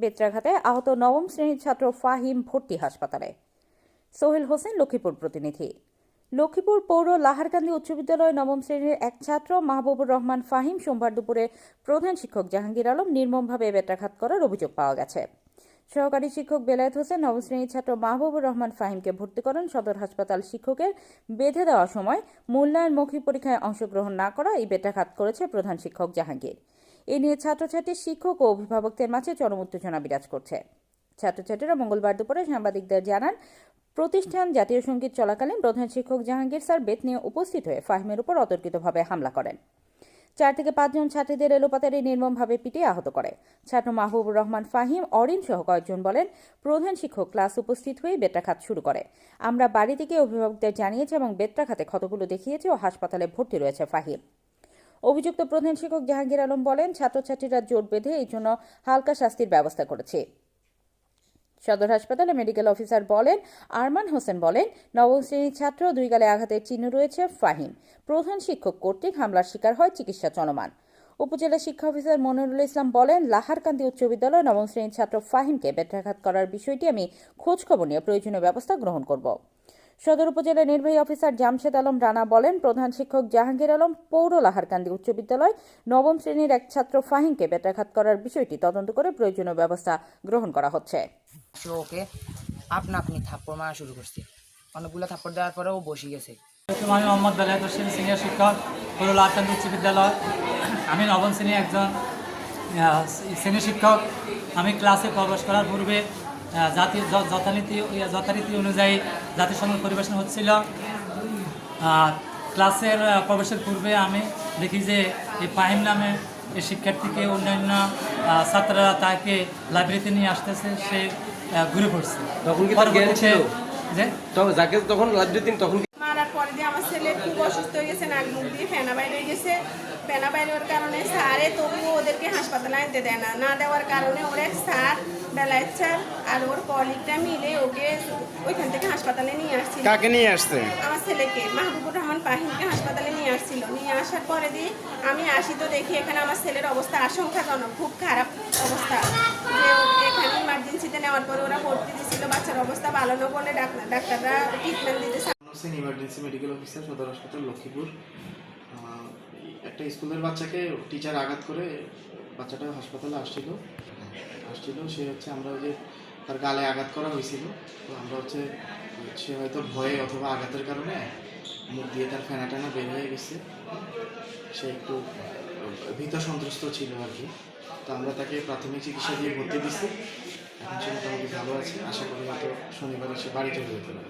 বেত্রাঘাতে আহত নবম শ্রেণীর ছাত্র ফাহিম ভর্তি হাসপাতালে। সোহেল হোসেন, লক্ষ্মীপুর প্রতিনিধি। লক্ষ্মীপুর পৌর লাহারকান্দি উচ্চ বিদ্যালয়ের নবম শ্রেণীর এক ছাত্র মাহবুবুর রহমান ফাহিম সোমবার দুপুরে প্রধান শিক্ষক জাহাঙ্গীর আলম নির্মমভাবে বেত্রাঘাত করার অভিযোগ পাওয়া গেছে। সহকারী শিক্ষক বেলায়েত হোসেন নবম শ্রেণীর ছাত্র মাহবুবুর রহমান ফাহিমকে ভর্তি করেন। সদর হাসপাতাল শিক্ষকের বেঁধে দেওয়ার সময় মূল্যায়ন মৌখিক পরীক্ষায় অংশগ্রহণ না করা এই বেত্রাঘাত করেছে প্রধান শিক্ষক জাহাঙ্গীর। এ নিয়ে ছাত্রছাত্রী, শিক্ষক ও অভিভাবকদের মাঝে চরম উত্তেজনা বিরাজ করছে। ছাত্রছাত্রীরা মঙ্গলবার দুপুরে সাংবাদিকদের জানান, প্রতিষ্ঠান জাতীয় সঙ্গীত চলাকালীন প্রধান শিক্ষক জাহাঙ্গীর স্যার বেত নিয়ে উপস্থিত হয়ে ফাহিমের উপর অতর্কিতভাবে হামলা করেন। 4 থেকে 5 জন ছাত্রীদের এলোপাতাড়ি নির্মমভাবে পিটিয়ে আহত করে। ছাত্র মাহবুবুর রহমান ফাহিম, অরিন সহ কয়েকজন বলেন, প্রধান শিক্ষক ক্লাস উপস্থিত হয়ে বেত্রাঘাত শুরু করে। আমরা বাড়ি থেকে অভিভাবকদের জানিয়েছি এবং বেত্রাঘাতে ক্ষতগুলো দেখিয়েছে ও হাসপাতালে ভর্তি রয়েছে ফাহিম। অভিযুক্ত প্রধান শিক্ষক জাহাঙ্গীর আলম বলেন, ছাত্রছাত্রীরা জোট বেঁধে এই জন্য হালকা শাস্তির ব্যবস্থা করেছে। সদর হাসপাতালে মেডিকেল অফিসার আরমান হোসেন বলেন, নবম শ্রেণীর ছাত্র, 2 গালে আঘাতের চিহ্ন রয়েছে। ফাহিম প্রধান শিক্ষক কর্তৃক হামলার শিকার হয়, চিকিৎসা চলমান। উপজেলা শিক্ষা অফিসার মনিরুল ইসলাম বলেন, লাহারকান্দি উচ্চ বিদ্যালয় নবম শ্রেণীর ছাত্র ফাহিমকে বেত্রাঘাত করার বিষয়টি আমি খোঁজ খবর নিয়ে প্রয়োজনীয় ব্যবস্থা গ্রহণ করব। সদর উপজেলা নির্বাহী অফিসার জামশেদ আলম রানা বলেন, প্রধান শিক্ষক জাহাঙ্গীর আলম পৌর লাহারকান্দি উচ্চ বিদ্যালয় নবম শ্রেণীর এক ছাত্র ফাহিমকে বেত্রাঘাত করার বিষয়টি তদন্ত করে প্রয়োজনীয় ব্যবস্থা গ্রহণ করা হচ্ছে। ওকে আপনি থাপ্পড় মারা শুরু করছে, অনেকগুলো থাপ্পড় দেওয়ার পরে ও বসে গেছে। আমি মোহাম্মদ বেলায়েত হোসেন, সিনিয়র শিক্ষক, পৌর লাহারকান্দি উচ্চ বিদ্যালয়। আমি নবম শ্রেণী একজন সিনিয়র শিক্ষক। আমি ক্লাসে প্রবেশ করার পূর্বে যথারীতি অনুযায়ী জাতিসংঘ পরিবেশন হচ্ছিল। ক্লাসের প্রবেশের পূর্বে আমি দেখি যে এই ফাহিম নামে এই শিক্ষার্থীকে অন্যান্য ছাত্ররা তাকে লাইব্রেরিতে নিয়ে আসতেছে, সে ঘুরে পড়ছে। মারার পরে দিয়ে আমার ছেলে খুব অসুস্থ হয়ে গেছে, নাক মুখ দিয়ে ফেনা বাইরে গেছে। ফেনা বাইরের কারণে স্যারে তবুও ওদেরকে হাসপাতালে আনতে দেয় না দেওয়ার কারণে ওর এক স্যার বেলায়েত স্যার আর ওর কলিগটা মিলে ওকে ওইখান থেকে হাসপাতালে নিয়ে আসছিল। কাকে নিয়ে আসছে? আমার ছেলেকে, মাহবুবুর রহমান ফাহিমকে হাসপাতালে নিয়ে আসছিল। নিয়ে আসার পরে দিয়ে আমি আসি তো দেখি এখানে আমার ছেলের অবস্থা আশঙ্কাজনক, খুব খারাপ অবস্থা। যে এখানে ইমার্জেন্সিতে নেওয়ার পরে ওরা ভর্তি দিচ্ছিল। বাচ্চার অবস্থা ভালো না বলে ডাক্তাররা ট্রিটমেন্ট দিতেছে। ইমার্জেন্সি মেডিকেল অফিসার, সদর হাসপাতাল, লক্ষ্মীপুর। একটা স্কুলের বাচ্চাকে টিচার আঘাত করে বাচ্চাটা হাসপাতালে আসছিল। সে হচ্ছে আমরা ওই যে তার গালে আঘাত করা হয়েছিল, তো আমরা হচ্ছে সে হয়তো ভয়ে অথবা আঘাতের কারণে মুখ দিয়ে তার ফেনা টেনা বের হয়ে গেছে। সে একটু ভীত সন্ত্রস্ত ছিল আর কি। তো আমরা তাকে প্রাথমিক চিকিৎসা দিয়ে ভর্তি দিচ্ছি। এখন সে মোটামুটি ভালো আছে। আশা করি হয়তো শনিবার এসে বাড়ি চলে যেতে পারে।